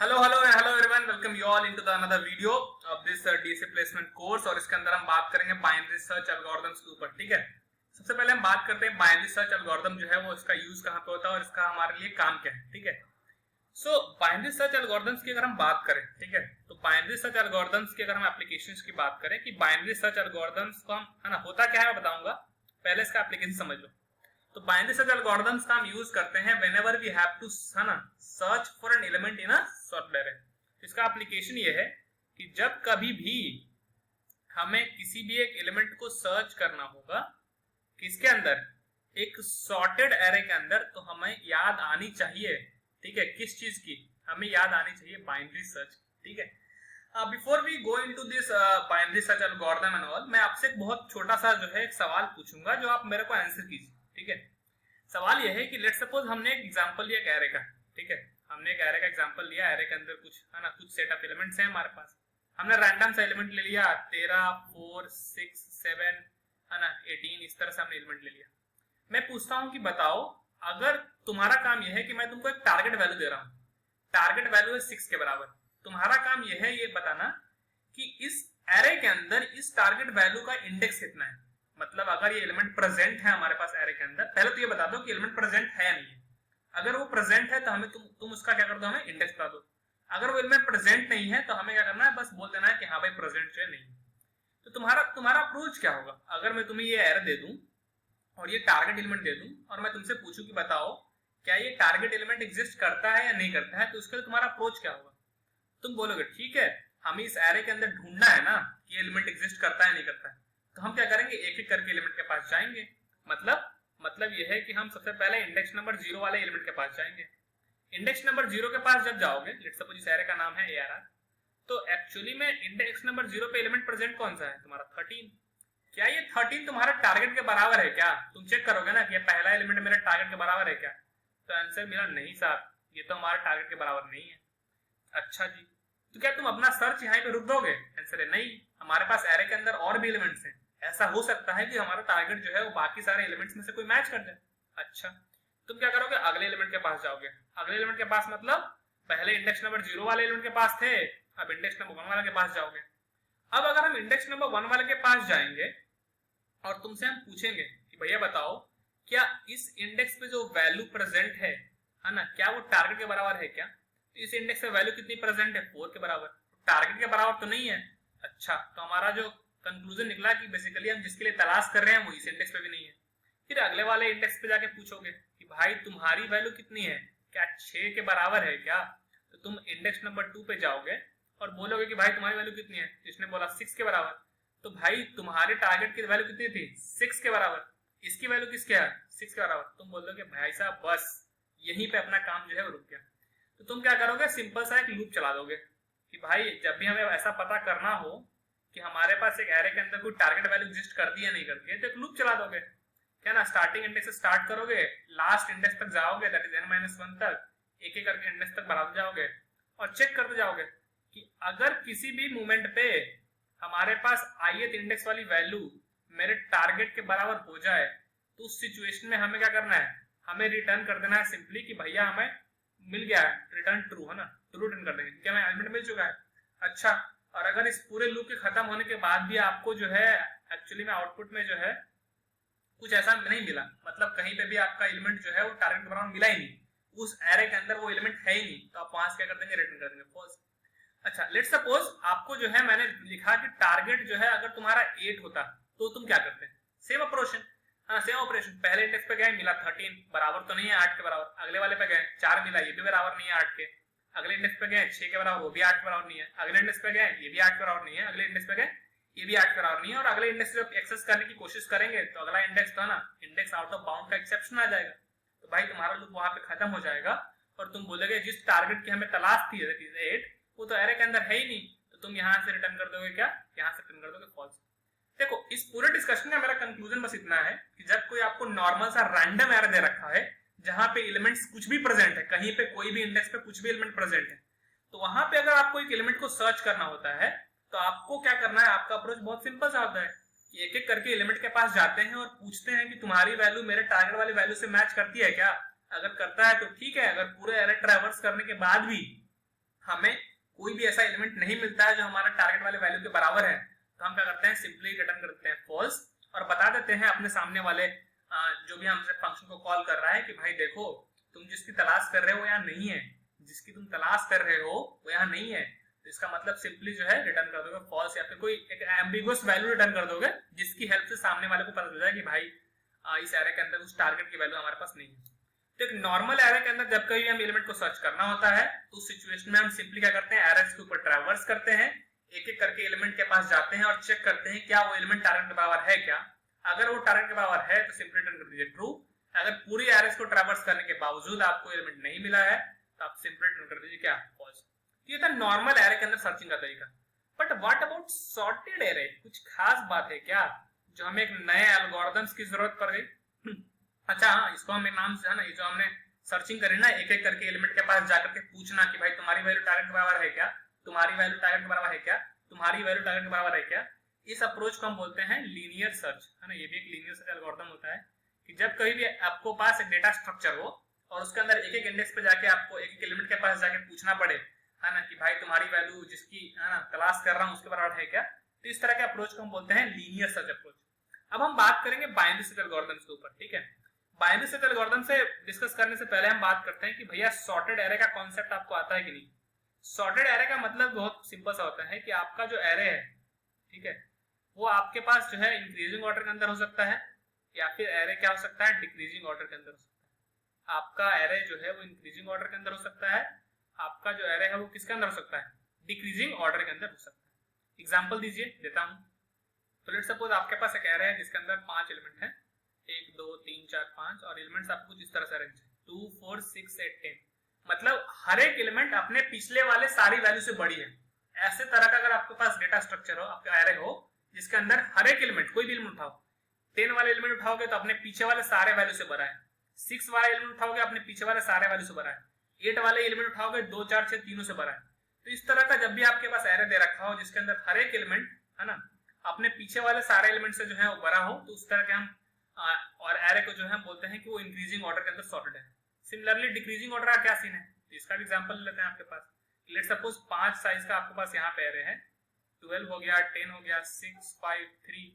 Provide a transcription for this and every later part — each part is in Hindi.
Hello everyone, welcome you all into the another video of this DSA placement course. और इसके अंदर हम बात करेंगे बाइनरी सर्च एल्गोरिथम्स के ऊपर। ठीक है, सबसे पहले हम बात करते हैं बाइनरी सर्च एल्गोरिथम जो है वो इसका यूज कहाँ पे होता है और इसका हमारे लिए काम क्या है। ठीक है, सो बाइनरी सर्च एल्गोरिथम्स की अगर हम बात करें, ठीक है, तो बाइनरी सर्च एल्गोरिथम्स की अगर हम एप्लीकेशंस की बात करें कि बाइनरी सर्च एल्गोरिथम्स को हम, है ना, होता क्या है मैं बताऊंगा, पहले इसका एप्लीकेशन समझ लो। तो बाइनरी सर्च एल्गोरिथम्स का हम यूज करते हैं व्हेनेवर वी हैव टू, है ना, search for an element in a sorted अरे। इसका एप्लीकेशन ये है कि जब कभी भी हमें किसी भी एक एलिमेंट को सर्च करना होगा किसके अंदर, एक सॉर्टेड एरे के अंदर, तो हमें याद आनी चाहिए, ठीक है, किस चीज की, हमें याद आनी चाहिए बाइनरी सर्च। ठीक है, before we go into this binary search algorithm and all, मैं आपसे एक बहुत छोटा सा जो है एक सवाल पूछूंगा जो आप मेरे को आंसर कीजिए। ठीक है, सवाल यह है कि लेट्स सपोज हमने एक एग्जांपल लिया एक एरे का। ठीक है, हमने एक एरे का एग्जांपल लिया, एरे के अंदर कुछ, है ना, कुछ सेट ऑफ एलिमेंट्स हैं हमारे पास। हमने रैंडम सा एलिमेंट ले लिया 13, 4, 6, 7, है ना, 18, इस तरह से हमने एलिमेंट ले लिया। मैं पूछता हूं कि बताओ, अगर तुम्हारा काम यह है कि मैं तुमको एक टारगेट वैल्यू दे रहा हूं, टारगेट वैल्यू है 6 के बराबर, तुम्हारा काम यह है ये बताना कि इस एरे के अंदर इस टारगेट वैल्यू का इंडेक्स कितना है। मतलब अगर ये एलिमेंट प्रेजेंट है हमारे पास एरे के अंदर, पहले तो ये बता दो कि एलिमेंट प्रेजेंट है या नहीं है। अगर वो प्रेजेंट है तो हमें तुम उसका क्या कर दो, हमें इंडेक्स बता दो। अगर वो एलिमेंट प्रेजेंट नहीं है तो हमें क्या करना है, बस बोल देना है कि हाँ भाई प्रेजेंट जो है नहीं है। तो तुम्हारा अप्रोच क्या होगा, अगर मैं तुम्हें ये एरे दे दूं और ये टारगेट एलिमेंट दे दूं और मैं तुमसे पूछूं कि बताओ क्या ये टारगेट एलिमेंट एग्जिस्ट करता है या नहीं करता है, तो उसके लिए तुम्हारा अप्रोच क्या होगा। तुम बोलोगे ठीक है, हमें इस एरे के अंदर ढूंढना है ना कि एलिमेंट एग्जिस्ट करता है नहीं करता है, तो हम क्या करेंगे, एक एक करके एलिमेंट के पास जाएंगे। मतलब यह है कि हम सबसे पहले इंडेक्स नंबर 0 वाले एलिमेंट के पास जाएंगे। इंडेक्स नंबर 0 के पास जब जाओगे, लेट्स सपोज इस एरे का नाम है ARR, तो एक्चुअली में इंडेक्स नंबर 0 पे एलिमेंट प्रेजेंट कौन सा है, तुम्हारा 13। क्या ये 13 तुम्हारा टारगेट के बराबर है क्या, तुम चेक करोगे ना कि ये पहला एलिमेंट मेरे टारगेट के बराबर है क्या, तो आंसर मिला नहीं साहब, ये तो हमारा टारगेट के बराबर नहीं है। अच्छा जी, तो क्या तुम अपना सर्च यहाँ पे रुक दोगे, आंसर है नहीं, हमारे पास एरे के अंदर और भी एलिमेंट्स हैं, ऐसा हो सकता है कि हमारा टारगेट जो है वो बाकी सारे एलिमेंट्स में से कोई मैच कर जाए। अच्छा, तुम क्या करोगे, अगले एलिमेंट के पास जाओगे। अगले एलिमेंट के पास मतलब पहले इंडेक्स नंबर 0 वाले एलिमेंट के पास थे, अब इंडेक्स नंबर 1 वाले के पास जाओगे। अब अगर हम इंडेक्स नंबर 1 वाले के पास जाएंगे और तुमसे हम पूछेंगे कि भैया बताओ क्या इस इंडेक्स पे जो वैल्यू प्रेजेंट है ना, क्या वो टारगेट के बराबर है क्या, तो इस इंडेक्स पे वैल्यू कितनी प्रेजेंट है, 4 के बराबर, टारगेट के बराबर तो नहीं है। अच्छा, तो हमारा जो कंक्लूजन निकला कि बेसिकली हम जिसके लिए तलाश कर रहे हैं वो इस इंडेक्स पे भी नहीं है। फिर अगले वाले इंडेक्स पे जाके पूछोगे कि भाई तुम्हारी वैल्यू कितनी है, क्या 6 के बराबर है क्या, तो तुम इंडेक्स नंबर 2 पे जाओगे और बोलोगे कि भाई तुम्हारी वैल्यू कितनी है, जिसने बोला 6 के बराबर, तो भाई तुम्हारे टारगेट की वैल्यू कितनी थी, 6 के बराबर, इसकी वैल्यू किसके है, 6 के बराबर। तुम बोलोगे भाई साहब बस यहीं पे अपना काम जो है वो रुक गया। तो तुम क्या करोगे, सिंपल सा एक लूप चला दोगे कि भाई जब भी हमें ऐसा पता करना हो कि हमारे पास एक एरे के अंदर कोई टारगेट वैल्यू एग्जिस्ट करती है नहीं करती है, तो एक लूप चला दोगे, क्या ना, स्टार्टिंग इंडेक्स से स्टार्ट करोगे, लास्ट इंडेक्स तक जाओगे, दैट इज n-1 तक, एक एक करके इंडेक्स तक बढ़ाते जाओगे और चेक करते जाओगे कि अगर किसी भी मोमेंट पे हमारे पास ith इंडेक्स वाली वैल्यू मेरे टारगेट के बराबर हो जाए, तो उस सिचुएशन में हमें क्या करना है, हमें रिटर्न कर देना है सिंपली कि भैया हमें मिल गया है, रिटर्न ट्रू, है ना, ट्रू रिटर्न कर देंगे क्या हमें एलिमेंट मिल चुका है। अच्छा, और अगर इस पूरे लूप के खत्म होने के बाद भी आपको जो है एक्चुअली में आउटपुट में जो है कुछ ऐसा नहीं मिला, मतलब कहीं पे भी आपका एलिमेंट जो है वो टारगेट के बराबर मिला ही नहीं, उस एरे के अंदर वो एलिमेंट है ही नहीं, तो आप वहां से क्या कर देंगे, रिटर्न कर देंगे फॉल्स। अच्छा, लेट्स सपोज आपको जो है मैंने लिखा कि टारगेट जो है अगर तुम्हारा 8 होता तो तुम क्या करते, सेम ऑपरेशन, हाँ सेम ऑपरेशन, पहले इंडेक्स पे गए मिला 13, बराबर तो नहीं है 8 के बराबर, अगले वाले पे गए 4 मिला, ये भी बराबर नहीं है 8 के, अगले इंडेक्स पे गए 6 के बराबर, वो भी 8 के बराबर नहीं है, अगले इंडेक्स पे गए ये भी 8 के बराबर नहीं है, अगले इंडेक्स पे गए ये भी 8 के बराबर नहीं है, और अगले इंडेक्स से जब एक्सेस करने की कोशिश करेंगे तो अगला इंडेक्स तो है ना, इंडेक्स आउट ऑफ बाउंड का एक्सेप्शन आ जाएगा, तो भाई तुम्हारा लूप वहां पे खत्म हो जाएगा और तुम बोलोगे जिस टारगेट की हमें तलाश थी 8 वो तो एरे के अंदर है ही नहीं, तो तुम यहां से रिटर्न कर दोगे क्या, यहां से रिटर्न कर दोगे फॉल्स। देखो इस पूरे डिस्कशन का मेरा कंक्लूजन बस इतना है कि जब कोई आपको नॉर्मल सा रैंडम एरे दे रखा है जहां पे एलिमेंट्स कुछ भी प्रेजेंट है, कहीं पे कोई भी इंडेक्स पे कुछ भी एलिमेंट प्रेजेंट है, तो वहां पे अगर आपको एक एलिमेंट को सर्च करना होता है तो आपको क्या करना है, आपका अप्रोच बहुत सिंपल सा होता है कि एक एक करके एलिमेंट के पास जाते हैं और पूछते हैं कि तुम्हारी वैल्यू मेरे टारगेट वाली वैल्यू से मैच करती है क्या, अगर करता है तो ठीक है, अगर पूरे एरे ट्रैवर्स करने के बाद भी हमें कोई भी ऐसा एलिमेंट नहीं मिलता है जो हमारा टारगेट वाले वैल्यू के बराबर है, तो हम क्या करते हैं, सिंपली रिटर्न करते हैं फॉल्स और बता देते हैं अपने सामने वाले जो भी हमसे फंक्शन को कॉल कर रहा है कि भाई देखो तुम जिसकी तलाश कर रहे हो यहाँ नहीं है, जिसकी तुम तलाश कर रहे हो वो यहाँ नहीं है। तो इसका मतलब सिंपली जो है रिटर्न कर दोगे फॉल्स या फिर कोई एक एम्बिगुअस वैल्यू रिटर्न कर दोगे जिसकी हेल्प से सामने वाले को पता चल जाए कि भाई इस एरे के अंदर उस टारगेट की वैल्यू हमारे पास नहीं है। तो एक नॉर्मल एरे के अंदर जब कभी हम एलिमेंट को सर्च करना होता है तो उस सिचुएशन में हम सिंपली क्या करते हैं, एरेस के ऊपर ट्रैवर्स करते हैं, एक एक करके एलिमेंट के पास जाते हैं और चेक करते हैं क्या वो एलिमेंट टारगेट के बराबर है क्या। अगर वो टारगेट के बराबर है तो सिंपली रिटर्न कर दीजिए ट्रू। अगर पूरी एरेस को ट्रैवर्स करने के बावजूद आपको एलिमेंट नहीं मिला है तो आप सिंपली रिटर्न कर दीजिए क्या, फॉल्स। ये था नॉर्मल एरे के अंदर सर्चिंग का तरीका। But what about sorted array, कुछ खास बात है क्या जो हमें एक नए एल्गोरिथम्स की जरूरत पड़ गई? अच्छा हाँ, इसको हम एक नाम से है ना, ये जो हमने सर्चिंग करी ना, एक एक करके एलिमेंट के पास जाकर के पूछना कि भाई तुम्हारी वैल्यू टारगेट के बराबर है क्या, तुम्हारी वैल्यू टारगेट के बराबर है क्या, तुम्हारी वैल्यू टारगेट के बराबर है क्या। इस अप्रोच को हम बोलते हैं लीनियर सर्च, है ना। ये भी एक लीनियर सर्च एल्गोरिथम होता है कि जब कभी भी आपको पास एक डेटा स्ट्रक्चर हो और उसके अंदर एक एक इंडेक्स पे जाके आपको एक एक एलिमेंट के पास जाके पूछना पड़े, है ना, कि भाई तुम्हारी वैल्यू जिसकी है ना तलाश कर रहा हूँ उसके बराबर है क्या। तो इस तरह के अप्रोच को हम बोलते हैं लीनियर सर्च अप्रोच। अब हम बात करेंगे बाइनरी सर्च एल्गोरिथम्स के ऊपर, ठीक है। बाइनरी सर्च एल्गोरिथम से डिस्कस करने से पहले हम बात करते हैं कि भैया सॉर्टेड एरे का कॉन्सेप्ट आपको आता है कि नहीं। सॉर्टेड एरे का मतलब बहुत सिंपल सा होता है कि आपका जो एरे है, ठीक है, वो आपके पास जो है इंक्रीजिंग ऑर्डर के अंदर हो सकता है या फिर एरे क्या हो सकता है, डिक्रीजिंग ऑर्डर के अंदर हो सकता है। आपका एरे जो है वो इंक्रीजिंग ऑर्डर के अंदर हो सकता है, आपका जो एरे है वो किसके अंदर हो सकता है, डिक्रीजिंग ऑर्डर के अंदर हो सकता है। एग्जांपल दीजिए, देता हूं। तो लेट्स सपोज आपके पास एक एरे है जिसके अंदर 5 एलिमेंट है, 1 2 3 4 5, और एलिमेंट्स आपको कुछ इस तरह से अरेंज है 2 4 6 8 10। मतलब हर एक एलिमेंट अपने पिछले वाले सारी वैल्यू से बड़ी है। ऐसे तरह का अगर आपके पास डेटा स्ट्रक्चर हो, आपका एरे हो जिसके अंदर हर एक एलिमेंट, कोई भी एलिमेंट उठाओ, 10 वाले एलिमेंट उठाओगे तो अपने पीछे वाले सारे वैल्यू से बड़ा है, 6 वाले एलिमेंट उठाओगे अपने पीछे वाले सारे वैल्यू से बड़ा है, 8 वाले एलिमेंट उठाओगे 2 4 6 तीनों से बड़ा है। तो इस तरह का जब भी आपके पास एरे दे रखा हो जिसके अंदर हर एक एलिमेंट, है ना, अपने पीछे वाले सारे एलिमेंट से जो है वो बड़ा हो, तो उस तरह के हम और एरे को जो है बोलते हैं कि वो इंक्रीजिंग ऑर्डर के अंदर सॉर्टेड है। सिमिलरली डिक्रीजिंग ऑर्डर का क्या सीन है, तो इसका एग्जांपल लेते हैं। आपके पास लेट्स सपोज 5 साइज का आपके पास यहाँ पे एरे है, 12 हो गया, 10 हो गया, 6 5 3।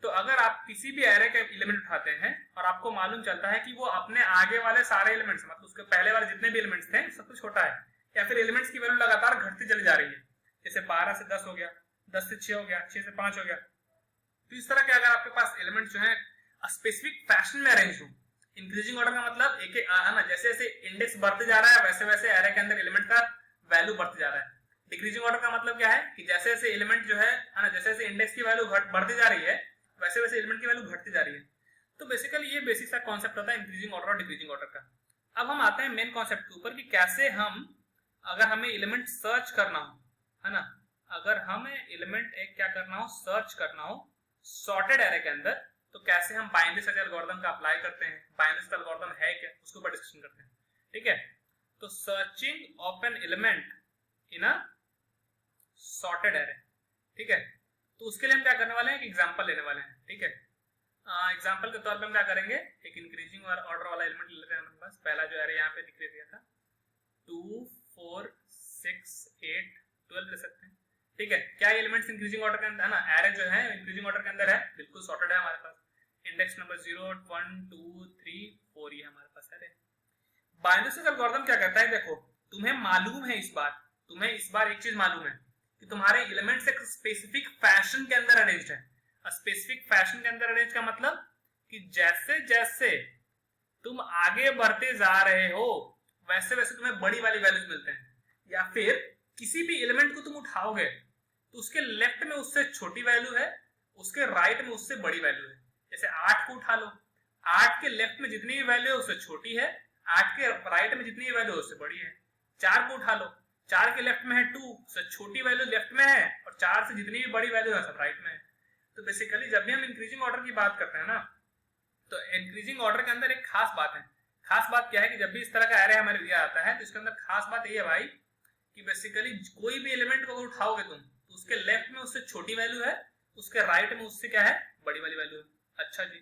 तो अगर आप किसी भी एरे के एलिमेंट उठाते हैं और आपको मालूम चलता है कि वो अपने आगे वाले सारे एलिमेंट्स, मतलब उसके पहले वाले जितने भी एलिमेंट्स थे सबसे छोटा है, या फिर एलिमेंट्स की वैल्यू लगातार घटती चली जा रही है, जैसे 12 से 10 हो गया, 10 से 6 हो गया, 6 से 5 हो गया। तो इस तरह के अगर आपके पास एलिमेंट्स जो है स्पेसिफिक फैशन में अरेंज हो, इंक्रीजिंग ऑर्डर का मतलब एक ना, जैसे जैसे इंडेक्स बढ़ते जा रहा है वैसे वैसे एरे के अंदर एलिमेंट का वैल्यू बढ़ते जा रहा है। डिक्रीजिंग ऑर्डर का मतलब क्या है कि जैसे जैसे एलिमेंट जो है ना, जैसे जैसे इंडेक्स की वैल्यू बढ़ती जा रही है वैसे वैसे एलिमेंट की वैल्यू घटती जा रही है। तो बेसिकली ये बेसिक सा कॉन्सेप्ट होता है इंक्रीजिंग ऑर्डर और डिक्रीजिंग ऑर्डर का। अब हम आते हैं मेन कॉन्सेप्ट के ऊपर कि कैसे हम, अगर हमें एलिमेंट सर्च करना हो, है ना, अगर हमें एलिमेंट एक क्या करना हो, सर्च करना हो सॉर्टेड एरे के अंदर, तो कैसे हम बाइनरी सर्च एल्गोरिथम का अप्लाई करते हैं, बाइनरी सर्च एल्गोरिथम है क्या, उसके ऊपर डिस्कशन करते हैं, ठीक है। तो searching of an element in a sorted array, ठीक है। तो उसके लिए हम क्या करने वाले हैं, एक एग्जांपल लेने वाले हैं, ठीक है। एग्जांपल के तौर पे हम क्या करेंगे, एक इंक्रीजिंग ऑर्डर वाला एलिमेंट लेते हैं हमारे पास। पहला जो एरे यहाँ पे दिख दिया था 2 4 6 8 12 ले सकते हैं, ठीक है। क्या ये एलिमेंट्स इंक्रीजिंग ऑर्डर के अंदर है ना, एरे जो है इंक्रीजिंग ऑर्डर के अंदर है, बिल्कुल सॉर्टेड है हमारे पास। इंडेक्स नंबर 0 1 2 3 4 ये हमारे पास है। बाइनरी सर्च एल्गोरिथम क्या करता है, देखो तुम्हें मालूम है इस बार, तुम्हें इस बार एक चीज मालूम है कि तुम्हारे एलिमेंट्स एक स्पेसिफिक फैशन के अंदर अरेंज्ड है। स्पेसिफिक फैशन के अंदर अरेंज का मतलब कि जैसे जैसे तुम आगे बढ़ते जा रहे हो वैसे वैसे तुम्हें बड़ी वाली वैल्यूज मिलते हैं, या फिर किसी भी एलिमेंट को तुम उठाओगे तो उसके लेफ्ट में उससे छोटी वैल्यू है, उसके राइट में उससे बड़ी वैल्यू है। जैसे 8 को उठा लो, 8 के लेफ्ट में जितनी भी वैल्यू है उससे छोटी है, 8 के राइट में जितनी भी वैल्यू है उससे बड़ी है। 4 को उठा लो, 4 के लेफ्ट में है 2, उससे छोटी वैल्यू लेफ्ट में है, और 4 से जितनी भी बड़ी वैल्यू है सब राइट में है। तो बेसिकली जब भी हम इंक्रीजिंग ऑर्डर की बात करते हैं ना, तो इंक्रीजिंग ऑर्डर के अंदर एक खास बात है। खास बात क्या है कि जब भी इस तरह का एरे हमारे दिया आता है तो इसके अंदर खास बात ये है भाई कि बेसिकली कोई भी एलिमेंट को अगर उठाओगे तुम तो उसके लेफ्ट में उससे छोटी वैल्यू है, उसके राइट में उससे क्या है, बड़ी वाली वैल्यू है। अच्छा जी,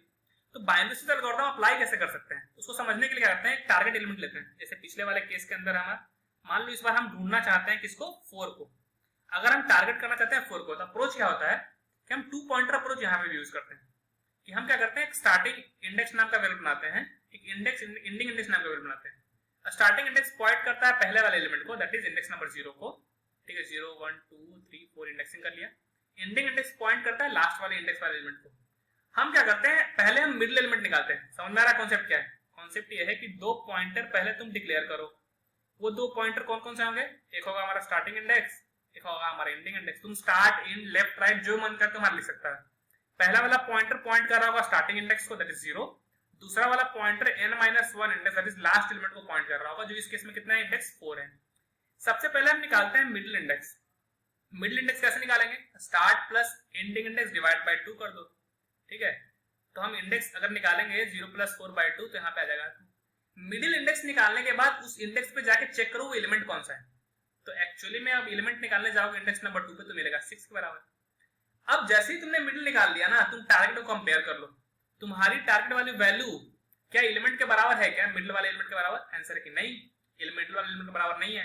तो बाइनरी सर्च एल्गोरिथम अप्लाई कैसे कर सकते हैं, उसको समझने के लिए क्या करते हैं, एक टारगेट एलिमेंट लेते हैं। जैसे पिछले वाले केस के अंदर हमारा मान लो इस बार हम ढूंढना चाहते हैं किसको, 4 को। अगर हम टारगेट करना चाहते हैं 4 को, तो अप्रोच क्या होता है कि हम 2 पॉइंटर अप्रोच यहाँ पे यूज करते हैं। कि हम क्या करते हैं, एक स्टार्टिंग इंडेक्स नाम का वेरिएबल बनाते हैं, एक इंडेक्स एंडिंग इंडेक्स नाम का वेरिएबल बनाते हैं। स्टार्टिंग इंडेक्स पॉइंट करता है पहले वाले एलिमेंट को, दैट इज इंडेक्स नंबर 0 को, ठीक है। 0 1 2 3 4 इंडेक्सिंग कर लिया। एंडिंग इंडेक्स पॉइंट करता है लास्ट वाले इंडेक्स वाले एलिमेंट को। हम क्या करते हैं, पहले हम मिडिल एलिमेंट निकालते हैं। समझ में आ रहा कॉन्सेप्ट क्या है? कॉन्सेप्ट ये है कि 2 पॉइंटर पहले तुम डिक्लेयर करो। वो 2 पॉइंटर कौन कौन से होंगे? एक होगा हमारा स्टार्टिंग इंडेक्स, एक होगा हमारा एंडिंग इंडेक्स। तुम स्टार्ट, इन, लेफ्ट, राइट जो मन कर तुम्हारा लिख सकता है। पहला वाला पॉइंटर पॉइंट कर रहा होगा स्टार्टिंग इंडेक्स को, दैट इज 0। दूसरा वाला pointer n-1 index, that is last element को पॉइंट कर रहा होगा, जो इस केस में कितना है, इंडेक्स 4 है। सबसे पहले हम निकालते हैं मिडिल इंडेक्स। मिडिल इंडेक्स कैसे निकालेंगे? Start plus ending index divide by 2 कर दो, ठीक है। तो हम इंडेक्स अगर निकालेंगे 0 + 4/2, तो यहाँ पे आ जाएगा। मिडिल इंडेक्स निकालने के बाद उस इंडेक्स पे जाके चेक करो वो एलिमेंट कौन सा है। तो एक्चुअली में अब एलिमेंट निकालने जाओगे इंडेक्स नंबर 2 पे, तो मिलेगा 6 के बराबर। अब जैसे ही तुमने मिडिल निकाल लिया ना, तुम टारगेट को कंपेयर कर लो। तुम्हारी टारगेट वाली वैल्यू क्या एलिमेंट के बराबर है क्या, मिडिल वाले एलिमेंट के बराबर? आंसर है कि नहीं, मिडिल वाले एलिमेंट के बराबर नहीं है।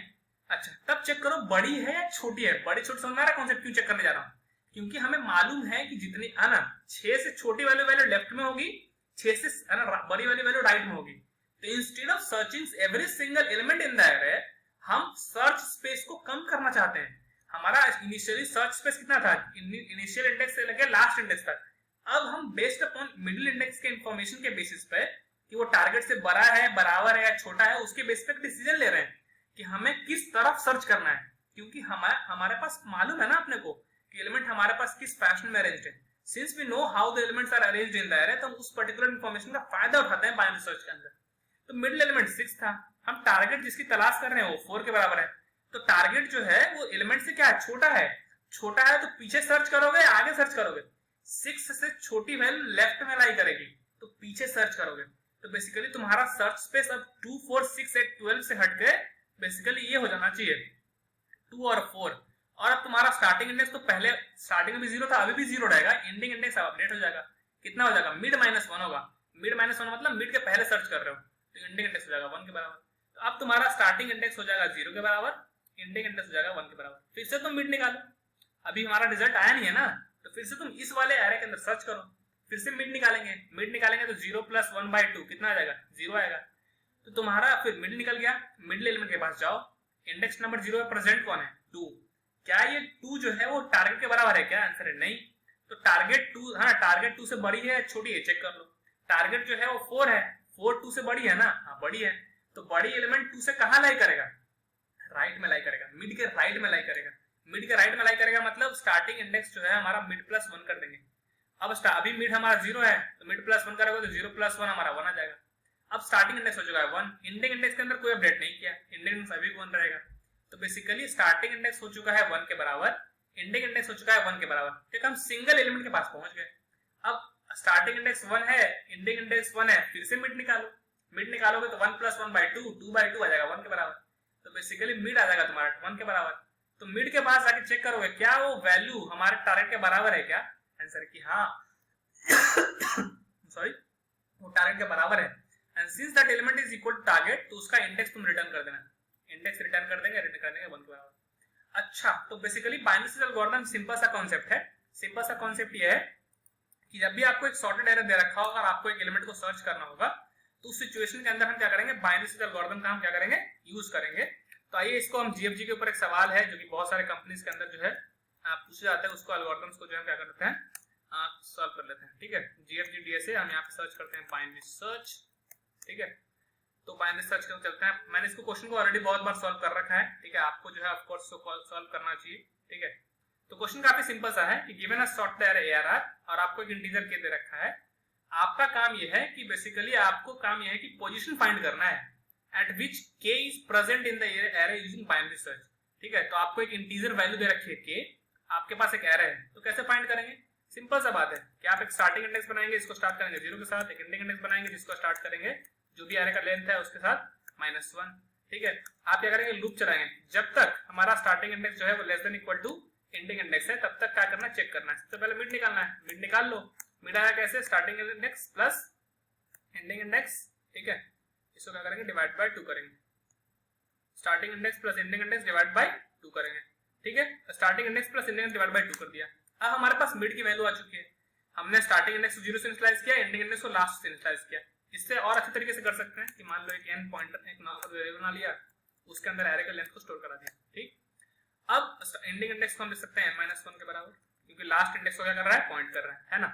अच्छा, तब चेक करो बड़ी है या छोटी है। बड़ी छोटी समझ में आ रहा है कॉन्सेप्ट? क्यों चेक करने जा रहा हूं? क्योंकि हमें मालूम है कि जितनी 6 से छोटी वाली वैल्यू लेफ्ट में होगी, 6 से बड़ी वाली वैल्यू राइट में होगी। तो instead of searching every single element in the array, हम सर्च स्पेस को कम करना चाहते हैं। हमारा इनिशियली सर्च स्पेस कितना था, इनिशियल इंडेक्स से लेकर लास्ट इंडेक्स तक। अब हम बेस्ड अपॉन मिडिल इंडेक्स के इंफॉर्मेशन के बेसिस पे कि वो टारगेट से बड़ा है, बराबर है या छोटा है, उसके बेस पे डिसीजन ले रहे हैं कि हमें किस तरफ सर्च करना है। क्योंकि हमारे पास मालूम है ना अपने को कि एलिमेंट हमारे पास किस फैशन में अरेंज्ड है। Since we know how the elements are arranged in the array, तो हम उस पर्टिकुलर इंफॉर्मेशन का फायदा उठाते हैं बाइनरी सर्च के अंदर। तो मिडिल एलिमेंट 6 था, हम टारगेट जिसकी तलाश कर रहे हैं वो 4 के बराबर है। तो टारगेट जो है वो एलिमेंट से क्या है, छोटा है। छोटा है तो पीछे सर्च करोगे, आगे सर्च करोगे। 6 से छोटी वैल्यू लेफ्ट में लाई करेगी, तो पीछे सर्च करोगे। तो बेसिकली तुम्हारा सर्च स्पेस अब 2 4 6 8 12 से हटके बेसिकली ये हो जाना चाहिए 2 और 4। और अब तुम्हारा स्टार्टिंग इंडेक्स तो पहले स्टार्टिंग में भी 0 था, अभी भी 0 रहेगा। एंडिंग इंडेक्स अपडेट हो जाएगा, कितना हो जाएगा, मिड -1 होगा। मिड -1 मतलब मिड के पहले सर्च कर रहे हो, तो एंडिंग इंडेक्स हो जाएगा 1 के बराबर। तो अब तुम्हारा स्टार्टिंग इंडेक्स हो जाएगा 0 के बराबर, एंडिंग इंडेक्स हो जाएगा 1 के बराबर। फिर से तुम मिड निकालो, अभी हमारा रिजल्ट आया नहीं है ना, तो फिर से तुम इस वाले एरे के अंदर सर्च करो। फिर से मिड निकालेंगे, मिड निकालेंगे तो 0 + 1/2 कितना आ जाएगा, 0 आएगा। तो तुम्हारा फिर मिड निकल गया। मिडिल एलिमेंट के पास जाओ, इंडेक्स नंबर 0 पे प्रेजेंट कौन है, 2। क्या ये 2 जो है वो टारगेट के बराबर है क्या? आंसर है नहीं। तो टारगेट 2, हाँ टारगेट 2 से बड़ी है छोटी है, चेक कर लो। टारगेट जो है वो 4 है, 4 2 से बड़ी है ना, हाँ बड़ी है। तो बड़ी एलिमेंट 2 से कहां लाई करेगा, राइट में लाई करेगा, मिड के राइट में लाई करेगा। मिड के राइट में लाई करेगा मतलब स्टार्टिंग इंडेक्स जो है हमारा मिड +1 कर देंगे। अब अभी मिड हमारा 0 है, तो मिड +1 करोगे तो 0 + 1 हमारा 1 आ जाएगा। अब स्टार्टिंग इंडेक्स हो चुका है 1, एंडिंग इंडेक्स के अंदर कोई अपडेट नहीं किया, एंडिंग इंडेक्स अभी 1 रहेगा। तो बेसिकली स्टार्टिंग इंडेक्स हो चुका है 1 के बराबर, एंडिंग इंडेक्स हो चुका है 1 के बराबर। ठीक, हम सिंगल एलिमेंट के पास पहुंच गए। अब स्टार्टिंग इंडेक्स 1 है, एंडिंग इंडेक्स 1 है, फिर से मिड निकालो। मिड निकालोगे तो 1 + 1/2 2/2 आ जाएगा 1 के बराबर। तो बेसिकली मिड आ जाएगा तुम्हारा 1 के बराबर। तो मिड के पास आके चेक करोगे क्या वो वैल्यू हमारे टारगेट के बराबर है क्या? आंसर है कि हाँ सॉरी, वो टारगेट के बराबर है। And since that element is equal to target, तो उसका इंडेक्स तुम रिटर्न कर देना। इंडेक्स रिटर्न कर देंगे, रिटर्न कर देंगे 1 के बराबर। अच्छा, तो basically binary search algorithm simple सा कॉन्सेप्ट है। सिंपल सा कॉन्सेप्ट ये है कि जब भी आपको एक सॉर्टेड एरे दे रखा होगा और आपको एक एलिमेंट को सर्च करना होगा, तो उस सिचुएशन के अंदर हम क्या करेंगे, बाइनरी सर्च एल्गोरिथम का हम क्या करेंगे, यूज करेंगे। तो आइए इसको हम जीएफजी के ऊपर एक सवाल है जो कि बहुत सारे कंपनीज के अंदर जो है पूछे जाते हैं, उसको एल्गोरिथम्स को जो है क्या करते हैं, सॉल्व कर लेते हैं। ठीक है, जीएफजी डीएसए हम यहाँ पे सर्च करते हैं बाइनरी सर्च। ठीक है, तो बाइनरी सर्च के चलते हैं। मैंने इसको क्वेश्चन को ऑलरेडी बहुत बार सॉल्व कर रखा है। ठीक है, आपको जो है ऑफ कोर्स सॉल्व करना चाहिए। ठीक है, तो क्वेश्चन काफी सिंपल सा है कि given a sort the array ARR और आपको एक इंटीजर के दे रखा है। आपका काम यह है कि बेसिकली आपको काम यह है कि पोजीशन फाइंड करना है at which k is present in the array using binary search। ठीक है, तो आपको एक इंटीजर वैल्यू दे रखी है k, आपके पास एक एरे है, तो कैसे फाइंड करेंगे? सिंपल सा बात है कि आप एक स्टार्टिंग इंडेक्स बनाएंगे, इसको स्टार्ट करेंगे 0 के साथ, एक एंडिंग इंडेक्स बनाएंगे जिसको स्टार्ट करेंगे जो भी एरे का लेंथ है उसके साथ -1। ठीक है, आप क्या करेंगे, लूप चलाएंगे जब तक हमारा स्टार्टिंग इंडेक्स जो है वो less than equal to ending index है, तब तक क्या करना है, चेक करना है। सबसे पहले मिड निकालना है, मिड निकाल लो। मिड आया कैसे, starting index plus ending index. ठीक है, इसको क्या करेंगे, डिवाइड बाय 2 करेंगे। Starting index plus ending index divide by 2 करेंगे, ठीक है। Starting index plus ending index divide by 2 कर दिया। अब हमारे पास मिड की वैल्यू आ चुकी है। हमने स्टार्टिंग इंडेक्स को 0 से इनिशियलाइज किया, एंडिंग इंडेक्स को लास्ट से इनिशियलाइज किया। इससे और अच्छे तरीके से कर सकते हैं कि मान लो एक n पॉइंटर एक वेरिएबल बना लिया, उसके अंदर एरे का लेंथ को स्टोर करा दिया, ठीक। अब एंडिंग इंडेक्स को हम लिख सकते हैं n-1 के बराबर, क्योंकि लास्ट इंडेक्स को क्या कर रहा है, पॉइंट कर रहा है ना।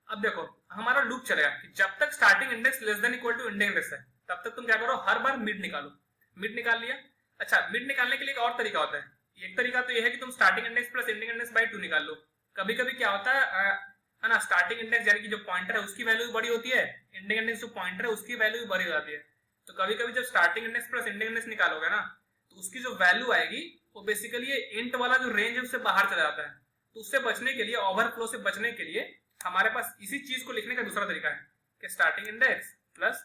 अब देखो हमारा लूप चलेगा कि जब तक starting index less than equal to ending index है तब तक तुम क्या करो, हर बार मिड निकालो। मिड निकाल लिया। अच्छा, मिड निकालने के लिए एक और तरीका होता है। एक तरीका तो ये है कि तुम starting index plus ending index bye 2 निकाल लो। कभी कभी क्या होता है ना, स्टार्टिंग इंडेक्स यानी कि जो पॉइंटर है उसकी वैल्यू भी बड़ी होती है, एंडिंग इंडेक्स जो पॉइंटर है उसकी वैल्यू भी बड़ी हो जाती है। तो कभी कभी जब starting index plus ending index निकालोगे ना, तो उसकी जो वैल्यू आएगी वो बेसिकली ये इंट वाला जो रेंज है उससे बाहर चला जाता है। तो उससे बचने के लिए, ओवरफ्लो से बचने के लिए हमारे पास इसी चीज को लिखने का दूसरा तरीका है कि starting index plus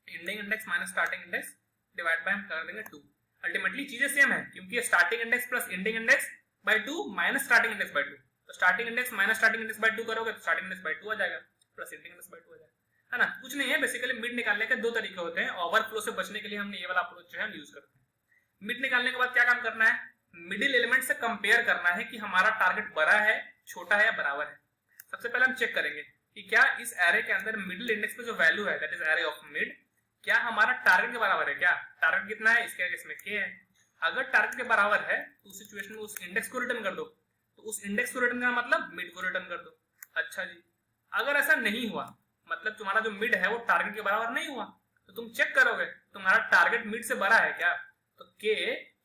ending index minus starting index divide by हम कर देंगे 2। अल्टीमेटली चीजें सेम है, क्योंकि starting index plus ending index bye 2 minus starting index bye 2। तो starting index minus starting index bye 2 करोगे तो स्टार्टिंग इंडेक्स बाय 2 आ जाएगा, प्लस एंडिंग इंडेक्स बाय 2 आ जाएगा, है ना। कुछ नहीं है, बेसिकली मिड निकालने के दो तरीके होते हैं। ओवरफ्लो से बचने के लिए हमने ये वाला अप्रोच जो है यूज करते हैं। मिड निकालने के बाद क्या काम करना है, मिडिल एलिमेंट से कंपेयर करना है कि हमारा टारगेट बड़ा है, छोटा है या बराबर है। सबसे पहले हम चेक करेंगे कि क्या इस एरे के अंदर मिडिल इंडेक्स पे जो वैल्यू है, that is array of mid, क्या हमारा टारगेट के बराबर है। क्या टारगेट कितना है, इसके केस में k है। अगर टारगेट के बराबर है तो उस सिचुएशन में उस इंडेक्स को रिटर्न कर दो। तो उस इंडेक्स को रिटर्न करना मतलब मिड को रिटर्न कर दो। अच्छा जी, अगर ऐसा नहीं हुआ, मतलब तुम्हारा जो मिड है वो टारगेट के बराबर नहीं हुआ, तो तुम चेक करोगे तुम्हारा टारगेट मिड से बड़ा है क्या। तो k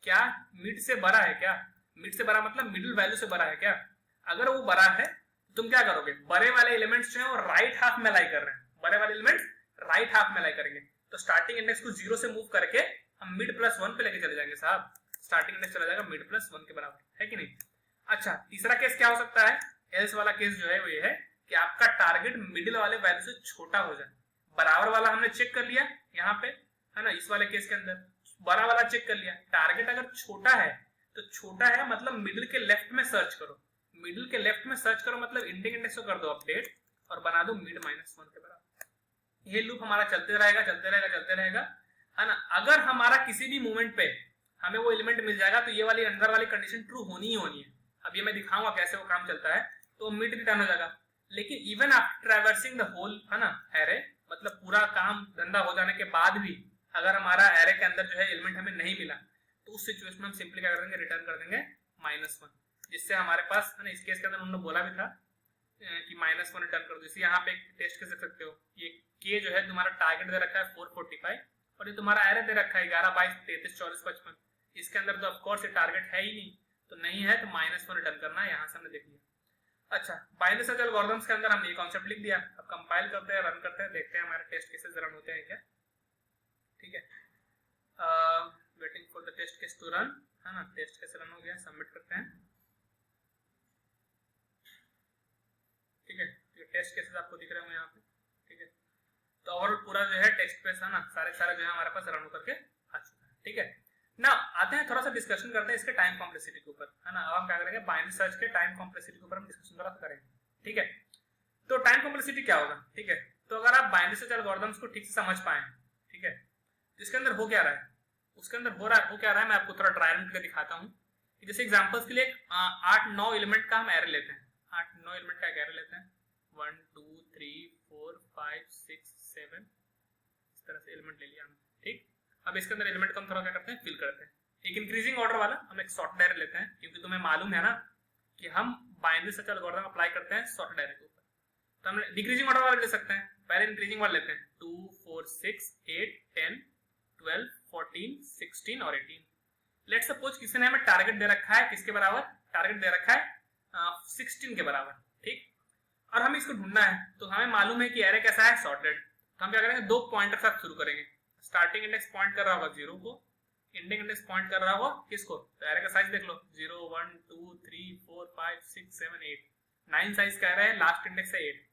क्या मिड से बड़ा है क्या, मिड से बड़ा मतलब मिडिल वैल्यू से बड़ा है क्या। अगर वो बड़ा है तो तुम क्या करोगे, बड़े वाले एलिमेंट्स जो है वो राइट हाफ में लाई कर रहे हैं, बड़े वाले एलिमेंट्स राइट हाफ में लाई करेंगे। तो स्टार्टिंग इंडेक्स को 0 से मूव करके हम मिड प्लस 1 पे लेके चले जाएंगे साहब। स्टार्टिंग इंडेक्स चला जाएगा मिड प्लस 1 के बराबर, है कि नहीं। अच्छा, तीसरा केस क्या हो सकता है, एल्स वाला केस जो है वो ये है कि आपका टारगेट मिडिल वाले वैल्यू से छोटा हो जाए। बराबर वाला हमने चेक कर लिया यहाँ पे, है ना, इस वाले केस के अंदर बड़ा वाला चेक कर लिया। टारगेट अगर छोटा है तो छोटा है मतलब मिडिल के लेफ्ट में सर्च करो, मिडिल के लेफ्ट में सर्च करो मतलब एंडिंग इंडेक्स को कर दो अपडेट और बना दो मिड माइनस 1 के बराबर। ये लूप हमारा चलते रहेगा चलते रहेगा चलते रहेगा, है ना। अगर हमारा किसी भी मोमेंट पे हमें वो एलिमेंट मिल जाएगा तो ये वाली अंदर वाली कंडीशन ट्रू होनी ही होनी है। अब ये मैं दिखाऊंगा कैसे वो काम चलता है, तो मिड रिटर्न हो जाएगा। लेकिन even after traversing the whole, है ना, एरे, मतलब पूरा काम धंधा हो जाने के बाद भी अगर हमारा एरे के अंदर जो है एलिमेंट हमें नहीं मिला तो उस सिचुएशन में हम सिंपली क्या कर देंगे, रिटर्न कर देंगे -1, जिससे हमारे पास, है ना, इस केस के अंदर उन्होंने बोला भी था कि -1 रिटर्न कर दो। जैसे यहाँ पे एक टेस्ट कैसे सकते हो, ये के जो है तुम्हारा टारगेट दे रखा है 445 और ये तुम्हारा एरे दे रखा है 11, 22, 33, 24, 55। इसके अंदर तो ऑफकोर्स ये टारगेट है ही नहीं, तो नहीं है तो -1 रिटर्न करना है। यहाँ से हमने देख लिया। अच्छा, बाइनरी सर्च एल्गोरिथम्स के अंदर हमने ये कॉन्सेप्ट लिख दिया। अब कंपाइल करते हैं, रन करते हैं, देखते हैं हमारे टेस्ट केसेस रन होते हैं क्या। ठीक है, waiting for the test case to run, है ना। टेस्ट केस रन हो गया, सबमिट करते हैं। ठीक है, ये टेस्ट केसेस आपको दिख रहे होंगे यहाँ पे। ठीक है, तो और पूरा जो है टेक्स्ट पेज, है ना, सारे जो है हमारे पास रन होकर के आ चुका है। ठीक है ना, आते हैं थोड़ा सा डिस्कशन करते हैं इसके टाइम कॉम्प्लेक्सिटी के ऊपर, है ना। अब हम क्या करेंगे, बाइनरी सर्च के टाइम कॉम्प्लेक्सिटी के ऊपर हम डिस्कशन थोड़ा सा करेंगे। ठीक है, तो टाइम कॉम्प्लेक्सिटी क्या होगा। ठीक है, तो अगर आप बाइनरी सर्च एल्गोरिथम्स को ठीक से समझ पाए, ठीक है, तो इसके अंदर हो क्या रहा है, उसके अंदर हो क्या रहा है, मैं आपको थोड़ा ट्राई करके दिखाता हूँ। जैसे एग्जांपल्स के लिए 8-9 एलिमेंट का हम एरे लेते हैं, 8-9 एलिमेंट का एरे लेते हैं, 1 2 3 4 5 6 7, इस तरह से एलिमेंट ले लिया हमने। ठीक, अब इसके अंदर एलिमेंट को हम थोड़ा क्या करते हैं, फिल करते हैं। एक इंक्रीजिंग ऑर्डर वाला हम एक सॉर्टेड एरे लेते हैं, क्योंकि तुम्हें मालूम है ना कि हम बाइनरी सर्च एल्गोरिथम अप्लाई करते हैं सॉर्टेड एरे के ऊपर। तो हम डिक्रीजिंग ऑर्डर वाला ले सकते हैं। पहले इंक्रीजिंग वाला लेते हैं, 2 4 6 8 10 12 14 16 और 18। लेट्स सपोज किसी ने हमें टारगेट दे रखा है, किसके बराबर टारगेट दे रखा है, 16 के बराबर। ठीक, और हमें इसको ढूंढना है, तो हमें मालूम है कि एरे कैसा है, सॉर्टेड। तो हम क्या करेंगे, 2 पॉइंटर के साथ शुरू करेंगे। स्टार्टिंग इंडेक्स पॉइंट कर रहा होगा 0 को, एंडिंग इंडेक्स पॉइंट कर रहा होगा किसको, तो एरे का साइज देख लो, 0 1 2 3 4 5 6 7 8 9 साइज कह रहा है, लास्ट इंडेक्स है 8।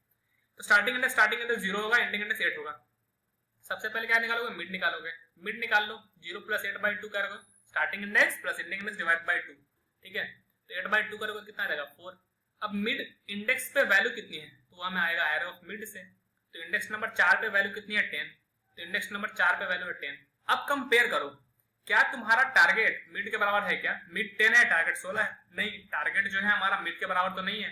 तो स्टार्टिंग इंडेक्स 0 होगा, एंडिंग इंडेक्स 8 होगा। सबसे पहले क्या निकालोगे, मिड निकालोगे। मिड निकाल लो, 0 + 8/2 करोगे, starting index plus ending index divide by 2। ठीक है, तो 8/2 करोगे कितना आ जाएगा, 4। अब मिड इंडेक्स पे वैल्यू कितनी है, तो हमें आएगा एरे ऑफ मिड से। तो इंडेक्स नंबर 4 पे वैल्यू कितनी है, 10। तो इंडेक्स नंबर 4 पे वैल्यू है 10। अब कंपेयर करो, क्या तुम्हारा टारगेट मिड के बराबर है क्या? मिड 10 है, टारगेट 16 है। नहीं, टारगेट जो है हमारा मिड के बराबर तो नहीं है।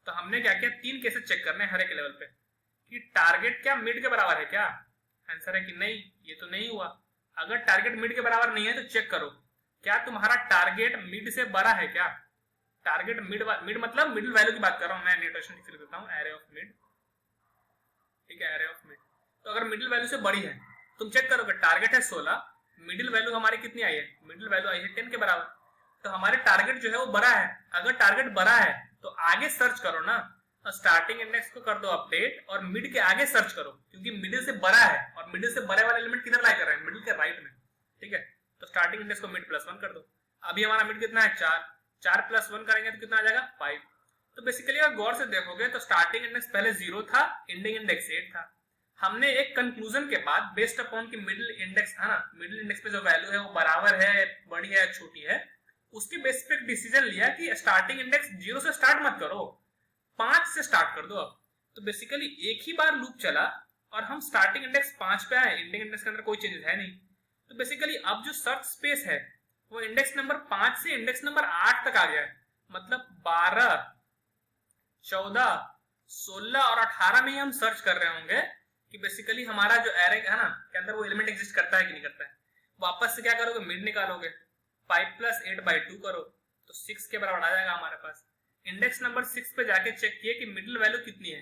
तो हमने क्या किया, 3 केसेस चेक करने हर एक लेवल पे कि टारगेट क्या मिड के बराबर है क्या? आंसर है कि नहीं, ये तो नहीं हुआ। अगर टारगेट मिड के बराबर नहीं है तो चेक करो क्या तुम्हारा टारगेट मिड से बड़ा है क्या? टारगेट मिड मतलब मिडिल वैल्यू की बात कर रहा हूं मैं, नोटेशन लिख देता हूं, एरे ऑफ मिड। ठीक है, एरे ऑफ मिड। तो अगर मिडिल वैल्यू से बड़ी है, तुम चेक करोगे टारगेट है 16, मिडिल वैल्यू हमारी कितनी आई है? मिडिल वैल्यू आई है 10 के बराबर। तो हमारे टारगेट जो है वो बड़ा है। अगर टारगेट बड़ा है तो आगे सर्च करो ना, स्टार्टिंग इंडेक्स को कर दो अपडेट और मिड के आगे सर्च करो, क्योंकि मिडिल से बड़ा है और मिडिल से बड़े वाले एलिमेंट किधर लाई कर रहे हैं? मिडिल के राइट में। ठीक है, तो स्टार्टिंग इंडेक्स को मिड +1 कर दो। अभी हमारा मिड कितना है? 4। 4 + 1 करेंगे तो कितना आ जाएगा? 5। तो बेसिकली अगर गौर से देखोगे तो स्टार्टिंग इंडेक्स पहले 0 था, एंडिंग इंडेक्स 8 था। हमने एक कंक्लूजन के बाद बेस्ड अपॉन की मिडिल इंडेक्स है ना, मिडिल इंडेक्स पे जो वैल्यू है वो बराबर है, बड़ी है, छोटी है, उसके बेस पे डिसीजन लिया कि स्टार्टिंग इंडेक्स 0 से स्टार्ट मत करो, 5 से स्टार्ट कर दो। अब तो बेसिकली एक ही बार लूप चला और हम स्टार्टिंग इंडेक्स 5 पे आए, एंडिंग इंडेक्स के अंदर कोई चेंजेस है नहीं। तो बेसिकली अब जो सर्च स्पेस है वो इंडेक्स नंबर 5 से इंडेक्स नंबर 8 तक आ गया है। मतलब 12, 14, 16 और 18 में ही हम सर्च कर रहे होंगे कि बेसिकली हमारा जो एरे है ना के अंदर वो एलिमेंट एग्जिस्ट करता है कि नहीं करता है। वापस से क्या करोगे? मिड निकालोगे, 5 + 8/2 करो तो 6 के बराबर आ जाएगा हमारे पास। इंडेक्स नंबर 6 पे जाके चेक किए कि मिडिल वैल्यू कितनी है,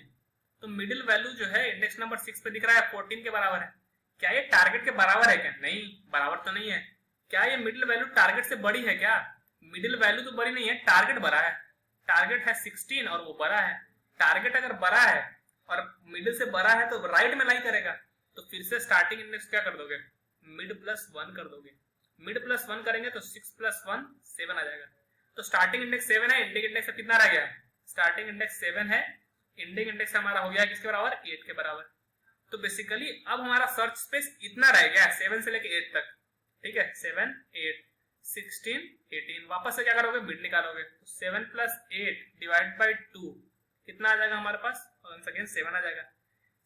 तो मिडिल वैल्यू जो है इंडेक्स नंबर 6 पे दिख रहा है 14 के बराबर है। क्या ये टारगेट के बराबर है क्या? नहीं, बराबर तो नहीं है। क्या ये मिडिल वैल्यू टारगेट से बड़ी है क्या? मिडिल वैल्यू तो बड़ी नहीं है, टारगेट बड़ा है। टारगेट है 16 और वो बड़ा है। टारगेट अगर बड़ा है और मिडिल से बड़ा है तो राइट में लाई करेगा। तो फिर से स्टार्टिंग इंडेक्स क्या कर दोगे? मिड +1 कर दोगे। मिड +1 करेंगे तो 6 + 1 7 आ जाएगा। तो स्टार्टिंग इंडेक्स 7 है, एंडिंग इंडेक्स कितना रह गया? स्टार्टिंग इंडेक्स 7 है, एंडिंग इंडेक्स हमारा हो गया किसके बराबर? 8 के बराबर। तो बेसिकली अब हमारा सर्च स्पेस इतना रह गया 7 से लेके 8 तक। ठीक है, 7, 8, 16, 18। वापस से क्या करोगे? मिड निकालोगे। 7 + 8 / 2 कितना आ जाएगा हमारे पास? और सेकंड 7 आ जाएगा।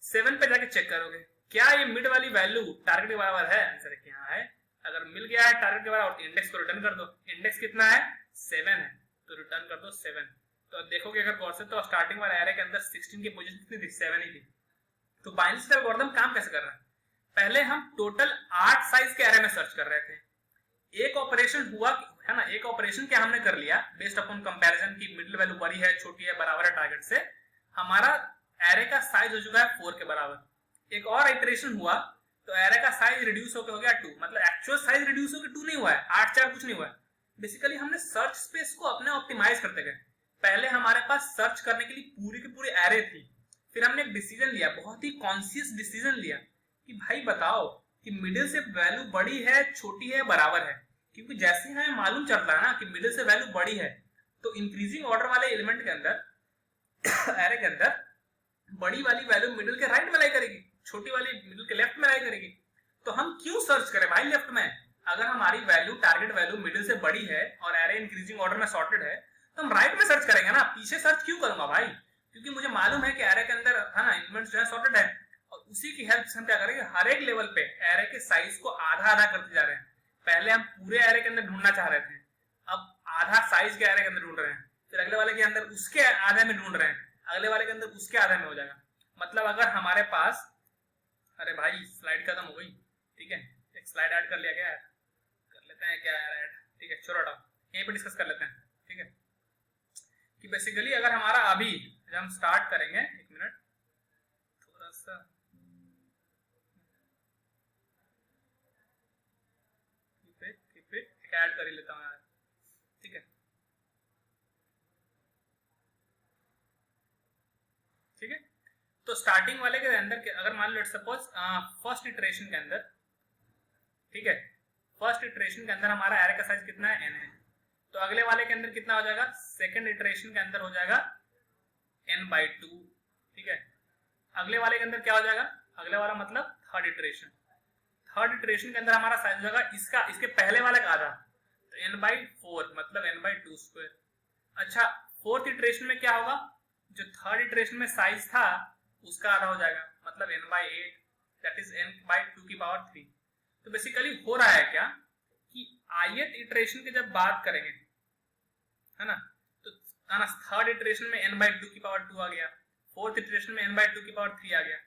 7 पे जाके चेक करोगे क्या ये मिड वाली वैल्यू टारगेट के बराबर है? आंसर है यहाँ है। अगर मिल गया है टारगेट के बराबर तो इंडेक्स को रिटर्न कर दो। इंडेक्स कितना है? 7 है, तो रिटर्न कर दो 7। तो देखोगे अगर गौर से तो स्टार्टिंग वाले एरे के अंदर 16 की पोजीशन कितनी थी? 7 ही थी। तो बाइनरी सर्च एल्गोरिथम काम कैसे कर रहा है? पहले हम टोटल 8 साइज के एरे में सर्च कर रहे थे। एक ऑपरेशन हुआ है ना, एक ऑपरेशन क्या हमने कर लिया बेस्ड अपॉन कंपैरिजन की मिडिल वैल्यू बड़ी है, छोटी है, बराबर है टारगेट से, हमारा एरे का साइज हो चुका है 4 के बराबर। एक और इटरेशन हुआ तो एरे का साइज रिड्यूस होकर हो गया 2। मतलब एक्चुअल साइज रिड्यूस होकर 2 नहीं हुआ है, 8, 4 कुछ नहीं हुआ है। बेसिकली हमने सर्च स्पेस को अपने ऑप्टिमाइज करते गए। पहले हमारे पास सर्च करने के लिए पूरी की पूरी एरे थी, फिर हमने एक डिसीजन लिया, बहुत ही कॉन्शियस डिसीजन लिया कि भाई बताओ कि मिडिल से वैल्यू बड़ी है, छोटी है, बराबर है। क्योंकि जैसे ही हमें मालूम चलता है ना कि मिडिल से वैल्यू बड़ी है तो इंक्रीजिंग ऑर्डर वाले एलिमेंट के अंदर एरे के अंदर बड़ी वाली वैल्यू मिडिल के राइट में लाई करेगी, छोटी वाली मिडिल के लेफ्ट में लाई करेगी। तो हम क्यों सर्च करें भाई लेफ्ट में? अगर हमारी वैल्यू टारगेट वैल्यू मिडिल से बड़ी है और एरे इंक्रीजिंग ऑर्डर में सॉर्टेड है तो हम राइट में सर्च करेंगे ना, पीछे सर्च क्यों करूंगा भाई? क्योंकि मुझे मालूम है कि एरे के अंदर है ना एलिमेंट्स जो है सॉर्टेड है, और उसी की हेल्प से हम क्या करेंगे, हर एक लेवल पे एरे के साइज को आधा आधा करते जा रहे हैं। पहले हम पूरे एरे के अंदर ढूंढना चाह रहे थे, अब आधा साइज के एरे के अंदर ढूंढ रहे हैं, फिर अगले वाले के अंदर उसके आधे में ढूंढ रहे हैं, अगले वाले के अंदर उसके आधे में हो जाएगा। मतलब अगर हमारे पास, अरे भाई स्लाइड खत्म हो गई, ठीक है, एक स्लाइड ऐड कर लिया क्या यार, कर लेते हैं क्या यार ऐड, ठीक है छोड़ो हटाओ, यहीं पे डिस्कस कर लेते हैं। ठीक है, कि बेसिकली अगर हमारा अभी जब हम स्टार्ट करेंगे, एक मिनट थोड़ा सा ऐड कर ही लेता हूँ यार, ठीक है। ठीक है, तो स्टार्टिंग वाले के अंदर अगर मान लो सपोज फर्स्ट इटरेशन के अंदर, ठीक है, फर्स्ट इटरेशन के अंदर हमारा एरे का साइज कितना है? n है। तो अगले वाले के अंदर कितना हो जाएगा? सेकंड इटरेशन के अंदर हो जाएगा n/2। ठीक है, अगले वाले के अंदर क्या हो जाएगा? अगले वाला मतलब थर्ड इटरेशन, थर्ड इटरेशन के अंदर हमारा साइज हो जाएगा इसका, इसके पहले वाले का आधा, तो n/4 मतलब n/2²। अच्छा, फोर्थ इटरेशन में क्या होगा? जो थर्ड इटरेशन में साइज था उसका आधा हो जाएगा, मतलब n/8 दैट इज n/2 की पावर 3। तो बेसिकली हो रहा है क्या कि ith इटरेशन की जब बात करेंगे, है ना, तो थर्ड इटरेशन में n/2 की पावर 2 आ गया, फोर्थ इटरेशन में n/2 की पावर 3 आ गया,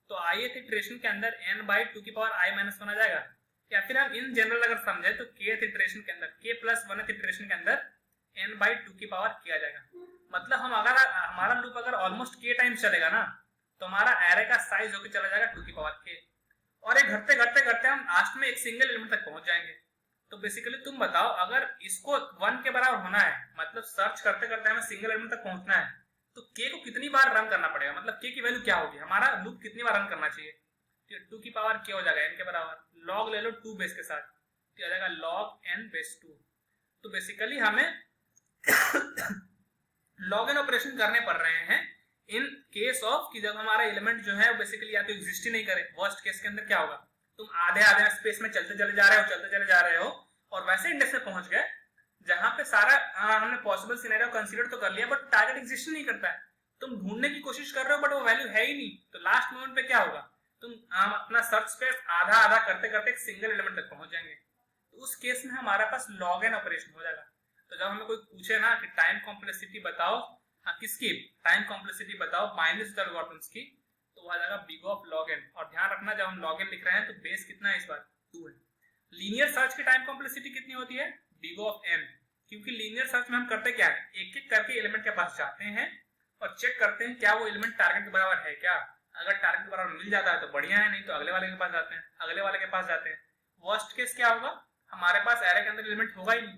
तो ith इटरेशन के अंदर n/2 की पावर i-1 आ जाएगा। या फिर हम इन जनरल अगर समझे तो kth इटरेशन के अंदर k+1th इटरेशन के अंदर n/2 की पावर k आ जाएगा। मतलब हम अगर हमारा लूप अगर ऑलमोस्ट k टाइम्स चलेगा ना, तो हमारा एरे का साइज होकर चला जाएगा 2 की पावर k, और ये घटते घटते घटते हम लास्ट में एक सिंगल एलिमेंट तक पहुंच जाएंगे। तो बेसिकली तुम बताओ, अगर इसको 1 के बराबर होना है, मतलब सर्च करते करते हमें सिंगल एलिमेंट तक पहुंचना है, तो k को कितनी बार रन करना पड़ेगा, मतलब k की वैल्यू क्या होगी, हमारा लूप कितनी बार रन करना चाहिए। 2 की पावर k हो जाएगा n के बराबर, log ले लो 2 बेस के साथ, तो आ जाएगा log n बेस 2। तो बेसिकली हमें log n ऑपरेशन करने पड़ रहे हैं इन केस ऑफ कि जब हमारा एलिमेंट जो है बेसिकली या तो एग्जिस्ट ही नहीं करे। वर्स्ट केस के अंदर क्या होगा, तुम आधे आधे स्पेस में चलते चले जा रहे हो और वैसे इंडेक्स में पहुंच गए जहां पे सारा हमने पॉसिबल सिनेरियो कंसीडर तो कर लिया, बट टारगेट एग्जिस्ट नहीं करता है, तुम ढूंढने की कोशिश कर रहे हो बट वो वैल्यू है ही नहीं। तो लास्ट मोमेंट पे क्या होगा, तुम अपना सर्च स्पेस आधा आधा करते करते एक सिंगल एलिमेंट तक पहुंच जाएंगे। तो उस केस में हमारे पास log n ऑपरेशन हो जाएगा। तो जब हमें कोई पूछे ना कि टाइम कॉम्प्लेक्सिटी बताओ, किसकी टाइम कॉम्प्लेक्सिटी बताओ बाइनरी सर्च एल्गोरिथम्स की, तो आ जाएगा big of log n। और ध्यान रखना जब हम log n लिख रहे हैं तो बेस कितना है, इस बार 2 है। लीनियर सर्च की टाइम कॉम्प्लेक्सिटी कितनी होती है, big of n, क्योंकि लीनियर सर्च में हम करते क्या है, एक एक करके एलिमेंट के पास जाते हैं और चेक करते हैं क्या वो एलिमेंट टारगेट के बराबर है क्या। अगर टारगेट के बराबर मिल जाता है तो बढ़िया है, नहीं तो अगले वाले के पास जाते हैं, अगले वाले के पास जाते हैं। वर्स्ट केस क्या होगा, हमारे पास एरे के अंदर एलिमेंट होगा ही नहीं,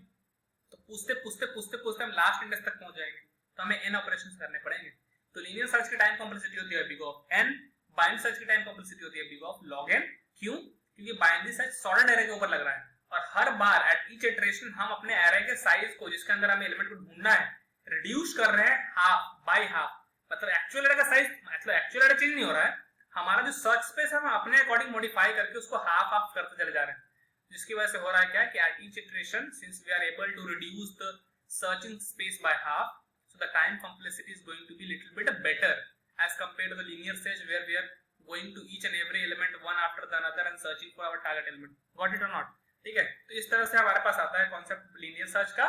तो पूछते पूछते पूछते पूछते हम लास्ट इंडेक्स तक पहुंच जाएंगे, तो हमें n ऑपरेशंस करने पड़ेंगे। तो लीनियर सर्च की टाइम कॉम्प्लेक्सिटी होती है big of n, binary search की टाइम कॉम्प्लेक्सिटी होती है big of log n। क्यों, क्योंकि बाइनरी सर्च सॉर्टेड एरे के ऊपर लग रहा है और हर बार एट ईच इटरेशन हम अपने एरे के साइज को जिसके अंदर हमें एलिमेंट को ढूंढना है रिड्यूस कर रहे हैं हाफ बाय हाफ। मतलब एक्चुअल एरे का साइज, मतलब एक्चुअल एरे चेंज नहीं हो रहा है, हमारा जो सर्च स्पेस है हम अपने अकॉर्डिंग मॉडिफाई करके उसको हाफ हाफ करते चले जा रहे हैं, जिसकी वजह से हो रहा है क्या कि at each iteration since we are able to reduce the searching space by half, so the time complexity is going to be little bit better as compared to the linear search where we are going to each and every element one after the another and searching for our target element. Got it or not? ठीक है, तो इस तरह से हमारे पास आता है कॉन्सेप्ट लीनियर सर्च का,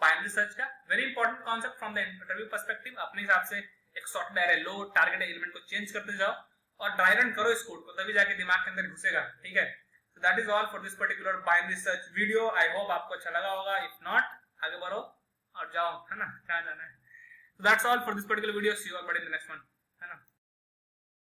बाइनरी सर्च का। Very important concept from the interview perspective. अपने हिसाब से एक सॉर्टेड एरे लो, टारगेट एलिमेंट को चेंज करते जाओ और ड्राई रन करो इस कोड को, तभी जाके दिमाग के अंदर घुसेगा। ठीक है, so that is all for this particular binary search video. I hope आपको अच्छा लगा होगा, if not आगे बढ़ो और जाओ, है ना, कहाँ जाना है। So that's all for this particular video. See you all in the next one.